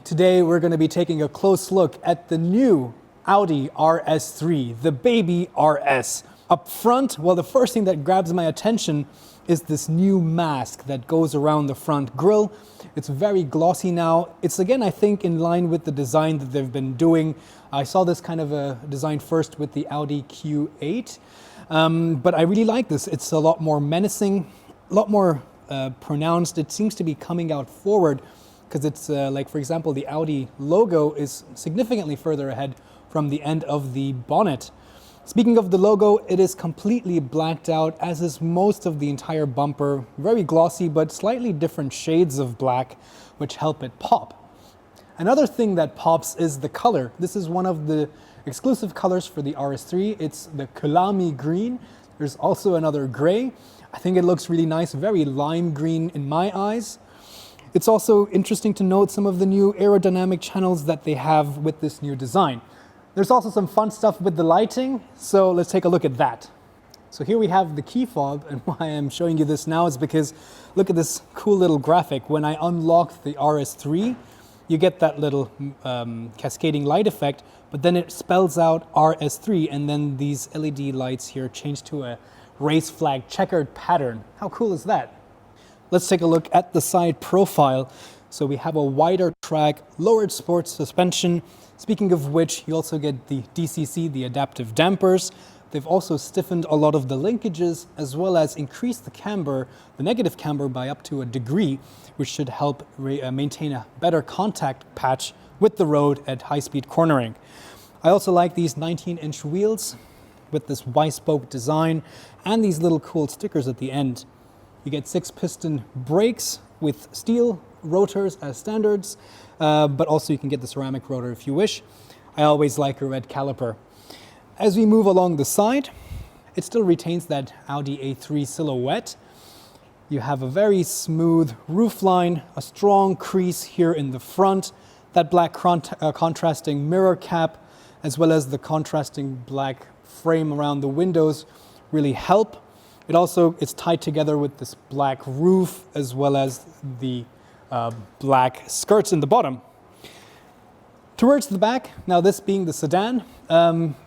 Today we're going to be taking a close look at the new Audi RS3, the baby RS. Up front, well, the first thing that grabs my attention is this new mask that goes around the front grille. It's very glossy now. It's again, I think, in line with the design that they've been doing. I saw this kind of a design first with the Audi Q8, but I really like this. It's a lot more menacing, a lot more pronounced. It seems to be coming out forward because it's like, for example, the Audi logo is significantly further ahead from the end of the bonnet. Speaking of the logo, it is completely blacked out, as is most of the entire bumper. Very glossy, but slightly different shades of black, which help it pop. Another thing that pops is the color. This is one of the exclusive colors for the RS3. It's the Kulami green. There's also another gray. I think it looks really nice, very lime green in my eyes. It's also interesting to note some of the new aerodynamic channels that they have with this new design. There's also some fun stuff with the lighting, so let's take a look at that. So here we have the key fob, and why I'm showing you this now is because look at this cool little graphic. When I unlock the RS3, you get that little cascading light effect, but then it spells out RS3, and then these LED lights here change to a race flag checkered pattern. How cool is that? Let's take a look at the side profile. So we have a wider track, lowered sports suspension. Speaking of which, you also get the DCC, the adaptive dampers. They've also stiffened a lot of the linkages, as well as increased the camber, the negative camber, by up to a degree, which should help maintain a better contact patch with the road at high-speed cornering. I also like these 19-inch wheels with this Y-spoke design and these little cool stickers at the end. You get 6-piston brakes with steel rotors as standards, but also you can get the ceramic rotor if you wish. I always like a red caliper. As we move along the side, it still retains that Audi A3 silhouette. You have a very smooth roofline, a strong crease here in the front, that black contrasting mirror cap, as well as the contrasting black frame around the windows really help. It also is tied together with this black roof, as well as the black skirts in the bottom. Towards the back, now this being the sedan,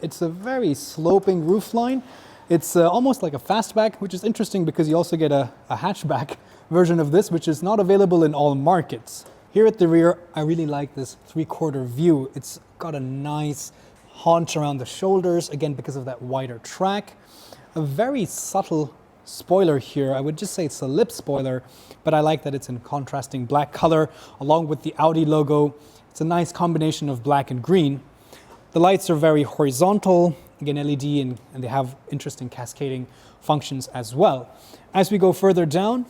it's a very sloping roofline. It's almost like a fastback, which is interesting because you also get a hatchback version of this, which is not available in all markets. Here at the rear, I really like this 3/4 view. It's got a nice haunch around the shoulders, again because of that wider track. A very subtle spoiler here. I would just say it's a lip spoiler, but I like that it's in contrasting black color along with the Audi logo. It's a nice combination of black and green. The lights are very horizontal, again LED, and they have interesting cascading functions as well. As we go further down,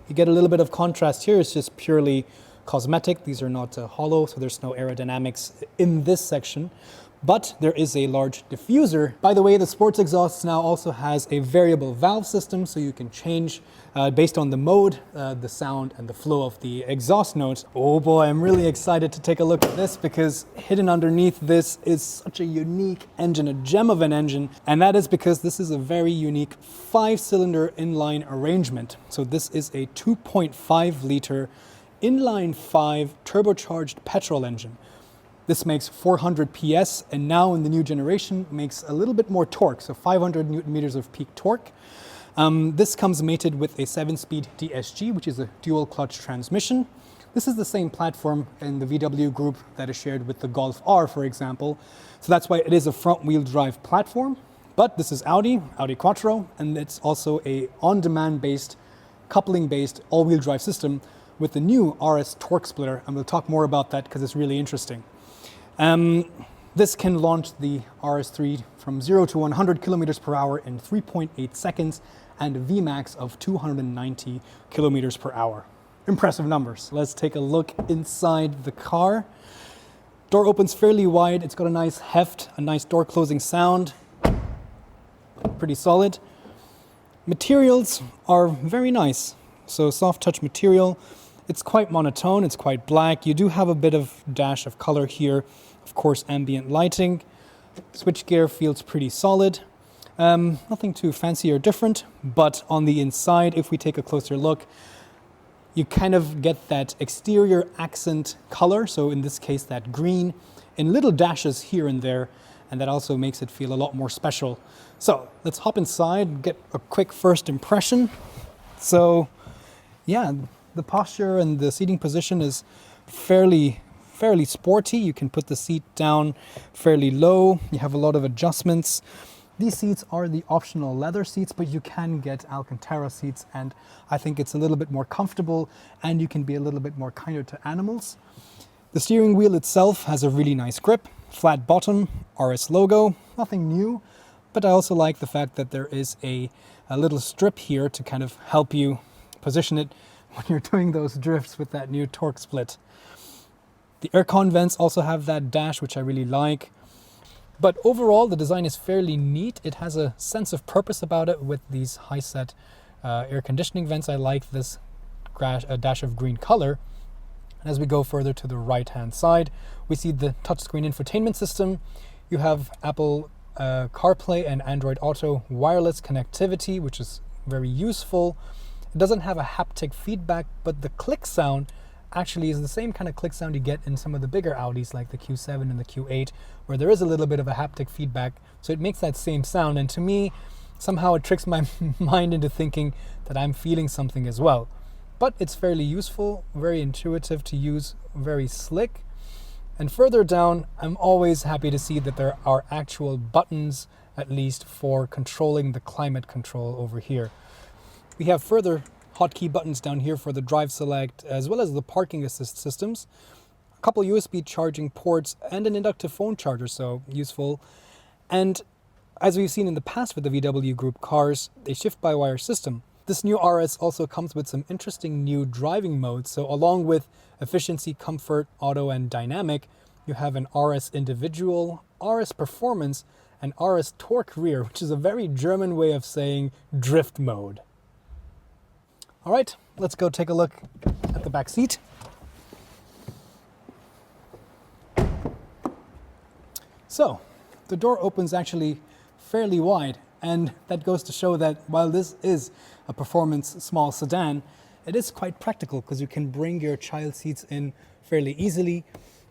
you get a little bit of contrast here. It's just purely cosmetic. These are not hollow, so there's no aerodynamics in this section. But there is a large diffuser. By the way, the sports exhaust now also has a variable valve system, so you can change based on the mode, the sound and the flow of the exhaust notes. Oh boy, I'm really excited to take a look at this because hidden underneath this is such a unique engine, a gem of an engine, and that is because this is a very unique 5-cylinder inline arrangement. So this is a 2.5 liter inline 5 turbocharged petrol engine. This makes 400 PS, and now in the new generation makes a little bit more torque, so 500 Newton meters of peak torque. This comes mated with a 7-speed DSG, which is a dual clutch transmission. This is the same platform in the VW group that is shared with the Golf R, for example. So that's why it is a front-wheel drive platform. But this is Audi Quattro, and it's also a on-demand based, coupling-based all-wheel drive system with the new RS torque splitter, and we'll talk more about that because it's really interesting. This can launch the RS3 from 0 to 100 kilometers per hour in 3.8 seconds and a Vmax of 290 kilometers per hour. Impressive numbers. Let's take a look inside the car. Door opens fairly wide. It's got a nice heft, a nice door closing sound. Pretty solid. Materials are very nice. So soft touch material. It's quite monotone, it's quite black. You do have a bit of dash of color here. Of course, ambient lighting. Switchgear feels pretty solid. Nothing too fancy or different, but on the inside, if we take a closer look, You kind of get that exterior accent color, so in this case that green, in little dashes here and there, and that also makes it feel a lot more special. So let's hop inside and get a quick first impression. So yeah, the posture and the seating position is fairly sporty. You can put the seat down fairly low. You have a lot of adjustments. These seats are the optional leather seats, but you can get Alcantara seats, and I think it's a little bit more comfortable and you can be a little bit more kinder to animals. The steering wheel itself has a really nice grip, flat bottom, RS logo, nothing new, but I also like the fact that there is a little strip here to kind of help you position it when you're doing those drifts with that new torque split. The aircon vents also have that dash, which I really like. But overall, the design is fairly neat. It has a sense of purpose about it with these high-set air conditioning vents. I like this dash of green color. And as we go further to the right-hand side, we see the touchscreen infotainment system. You have Apple CarPlay and Android Auto wireless connectivity, which is very useful. It doesn't have a haptic feedback, but the click sound actually is the same kind of click sound you get in some of the bigger Audis like the Q7 and the Q8, where there is a little bit of a haptic feedback. So it makes that same sound, and to me, somehow it tricks my mind into thinking that I'm feeling something as well. But it's fairly useful, very intuitive to use, very slick. And further down, I'm always happy to see that there are actual buttons, at least for controlling the climate control over here. We have further hotkey buttons down here for the drive select, as well as the parking assist systems. A couple USB charging ports and an inductive phone charger, so useful. And as we've seen in the past with the VW Group cars, they shift-by-wire system. This new RS also comes with some interesting new driving modes. So along with efficiency, comfort, auto, and dynamic, you have an RS individual, RS performance, and RS torque rear, which is a very German way of saying drift mode. All right, let's go take a look at the back seat. So the door opens actually fairly wide, and that goes to show that while this is a performance small sedan, it is quite practical because you can bring your child seats in fairly easily.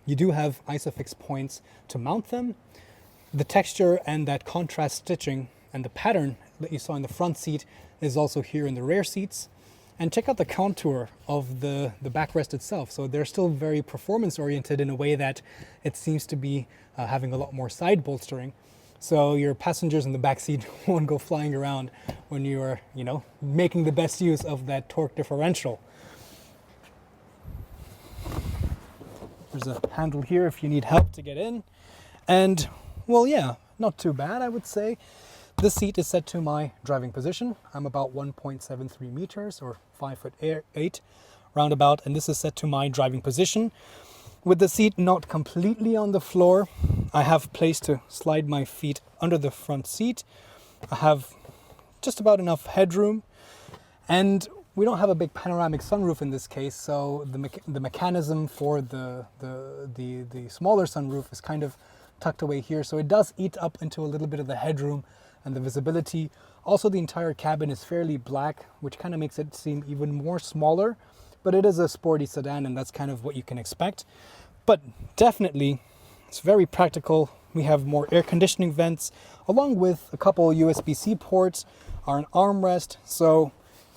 You do have ISOFIX points to mount them. The texture and that contrast stitching and the pattern that you saw in the front seat is also here in the rear seats. And check out the contour of the backrest itself. So they're still very performance oriented in a way that it seems to be having a lot more side bolstering. So your passengers in the back seat won't go flying around when you are, making the best use of that torque differential. There's a handle here if you need help to get in. And, well, yeah, not too bad, I would say. This seat is set to my driving position. I'm about 1.73 meters or 5'8" roundabout, and this is set to my driving position. With the seat not completely on the floor, I have place to slide my feet under the front seat. I have just about enough headroom, and we don't have a big panoramic sunroof in this case, so the mechanism for the smaller sunroof is kind of tucked away here, so it does eat up into a little bit of the headroom and the visibility. Also, the entire cabin is fairly black, which kind of makes it seem even more smaller, but it is a sporty sedan and that's kind of what you can expect. But definitely, it's very practical. We have more air conditioning vents, along with a couple USB-C ports, or an armrest. So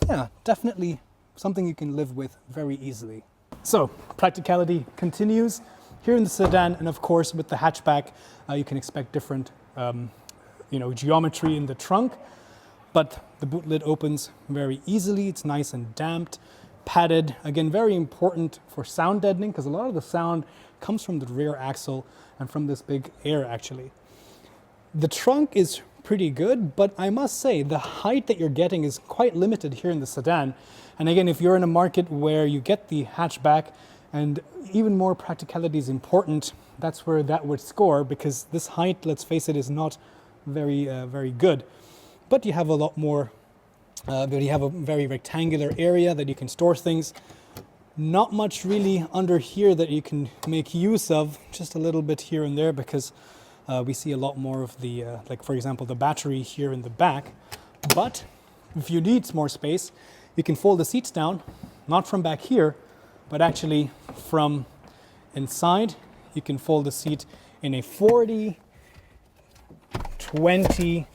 yeah, definitely something you can live with very easily. So practicality continues here in the sedan, and of course with the hatchback, you can expect different geometry in the trunk, but the boot lid opens very easily. It's nice and damped, padded. Again, very important for sound deadening because a lot of the sound comes from the rear axle and from this big air actually. The trunk is pretty good, but I must say the height that you're getting is quite limited here in the sedan. And again, if you're in a market where you get the hatchback and even more practicality is important, that's where that would score, because this height, let's face it, is not very good. But you have a lot more, you have a very rectangular area that you can store things. Not much really under here that you can make use of, just a little bit here and there, because we see a lot more of the, like for example, the battery here in the back. But if you need more space, you can fold the seats down not from back here, but actually from inside. You can fold the seat in a 40, 20,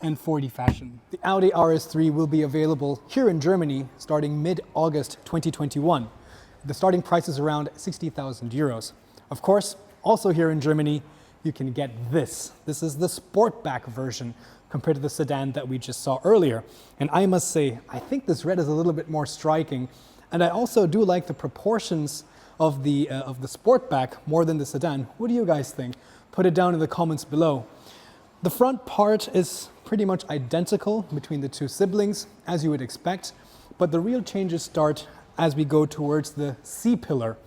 and 40 fashion. The Audi RS3 will be available here in Germany starting mid-August 2021. The starting price is around 60,000 euros. Of course, also here in Germany, you can get this. This is the Sportback version compared to the sedan that we just saw earlier. And I must say, I think this red is a little bit more striking. And I also do like the proportions of the Sportback more than the sedan. What do you guys think? Put it down in the comments below. The front part is pretty much identical between the two siblings, as you would expect, but the real changes start as we go towards the C-pillar,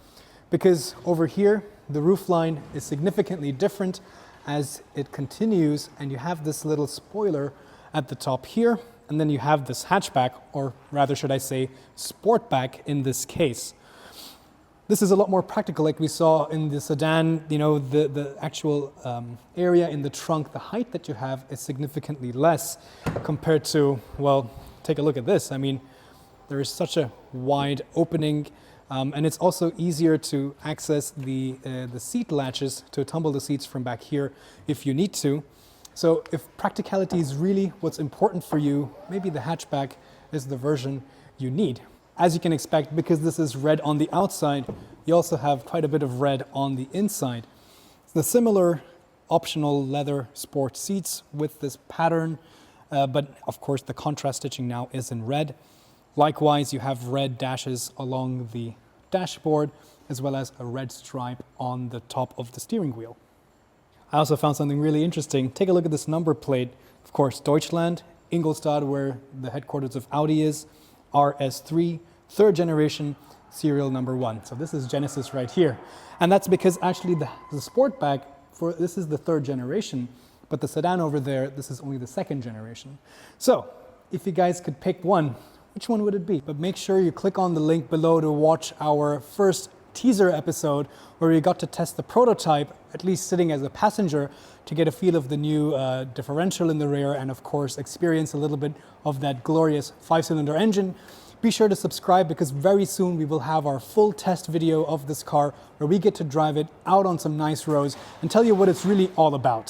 because over here, the roofline is significantly different as it continues, and you have this little spoiler at the top here, and then you have this hatchback, or rather should I say, Sportback in this case. This is a lot more practical, like we saw in the sedan. You know, the actual area in the trunk, the height that you have is significantly less compared to, well, take a look at this. I mean, there is such a wide opening, and it's also easier to access the seat latches to tumble the seats from back here if you need to. So if practicality is really what's important for you, maybe the hatchback is the version you need. As you can expect, because this is red on the outside, you also have quite a bit of red on the inside. The similar optional leather sport seats with this pattern, but of course the contrast stitching now is in red. Likewise, you have red dashes along the dashboard, as well as a red stripe on the top of the steering wheel. I also found something really interesting. Take a look at this number plate. Of course, Deutschland, Ingolstadt, where the headquarters of Audi is, RS3, third generation, serial number 1. So this is Genesis right here. And that's because actually the Sportback, this is the third generation, but the sedan over there, this is only the second generation. So if you guys could pick one, which one would it be? But make sure you click on the link below to watch our first teaser episode where we got to test the prototype, at least sitting as a passenger, to get a feel of the new differential in the rear and of course experience a little bit of that glorious 5-cylinder engine. Be sure to subscribe because very soon we will have our full test video of this car where we get to drive it out on some nice roads and tell you what it's really all about.